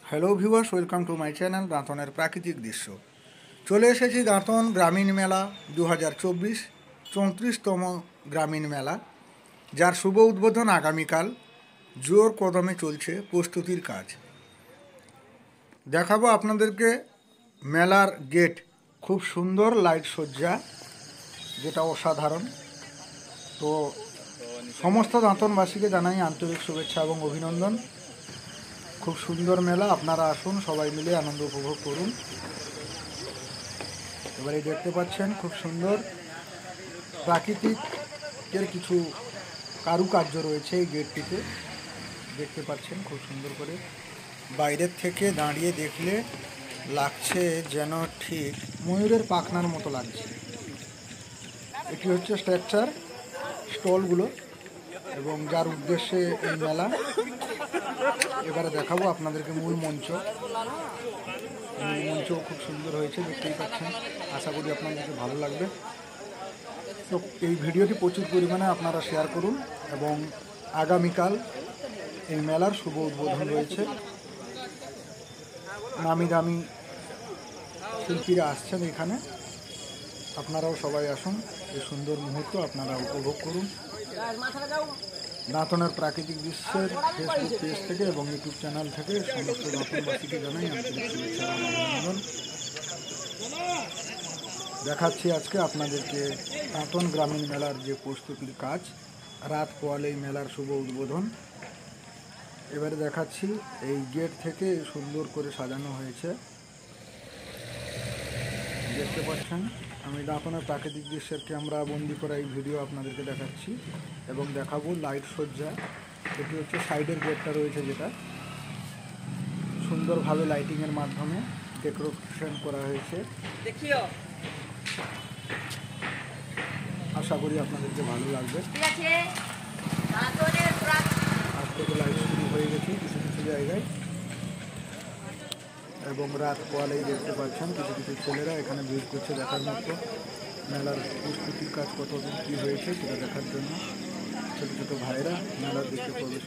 Hello viewers, welcome to my channel দাঁতনের প্রাকৃতিক দৃশ্য। চলে এসেছি দাঁতন গ্রামীণ মেলা 2024 34তম গ্রামীণ মেলা, যার শুভ উদ্বোধন আগামীকাল। জোর কদমে চলছে প্রস্তুতির কাজ। দেখাবো আপনাদেরকে মেলার গেট, খুব সুন্দর লাইট সজ্জা, যেটা অসাধারণ। তো সমস্ত দাঁতনবাসীকে জানাই আন্তরিক শুভেচ্ছা এবং অভিনন্দন। খুব সুন্দর মেলা, আপনারা আসুন, সবাই মিলে আনন্দ উপভোগ করুন। এবারে দেখতে পাচ্ছেন খুব সুন্দর প্রাকৃতিকের কিছু কারুকার্য রয়েছে এই গেটটিতে। দেখতে পাচ্ছেন খুব সুন্দর করে, বাইরের থেকে দাঁড়িয়ে দেখলে লাগছে যেন ঠিক ময়ূরের পাখনার মতো লাগছে। এটি হচ্ছে স্ট্রাকচার স্টলগুলো, এবং যার উদ্দেশ্যে এই মেলা। এবারে দেখাবো আপনাদেরকে মূল মঞ্চ। মূল মঞ্চ খুব সুন্দর হয়েছে, দেখতেই পাচ্ছেন। আশা করি আপনাদেরকে ভালো লাগবে। তো এই ভিডিওটি প্রচুর পরিমাণে আপনারা শেয়ার করুন, এবং আগামীকাল এই মেলার শুভ উদ্বোধন রয়েছে। নামি দামি শিল্পীরা আসছেন এখানে। আপনারাও সবাই আসুন, এই সুন্দর মুহূর্ত আপনারা উপভোগ করুন। দাঁতনের প্রাকৃতিক দৃশ্যের ফেসবুক পেজ থেকে এবং ইউটিউব চ্যানেল থেকে সমস্ত দাঁতনবাসীকে জানাই আন্তরিক শুভেচ্ছা এবং অভিনন্দন। দেখাচ্ছি আজকে আপনাদেরকে দাঁতন গ্রামীণ মেলার যে প্রস্তুতির কাজ। রাত পোয়ালে এই মেলার শুভ উদ্বোধন। এবারে দেখাচ্ছি এই গেট থেকে সুন্দর করে সাজানো হয়েছে, দেখতে পাচ্ছেন। আমি দাঁতনের প্রাকৃতিক দৃশ্যের ক্যামেরা বন্দি করা এই ভিডিও আপনাদেরকে দেখাচ্ছি, এবং দেখাবো লাইট সজ্জা। এটি হচ্ছে সাইডের গেটটা রয়েছে, যেটা সুন্দরভাবে লাইটিংয়ের মাধ্যমে ডেকোরেশন করা হয়েছে। আশা করি আপনাদেরকে ভালো লাগবে। আজ থেকে লাইট শুরু হয়ে গেছে কিছু কিছু জায়গায়, এবং রাত পোয়ালেই দেখতে পাচ্ছেন কিছু কিছু ছেলেরা এখানে ভিড় করছে দেখার মতো মেলার প্রস্তুতির কাজ কতদূর কী হয়েছে সেটা দেখার জন্য। ছোটো ছোটো ভাইরা মেলার দিকে প্রবেশ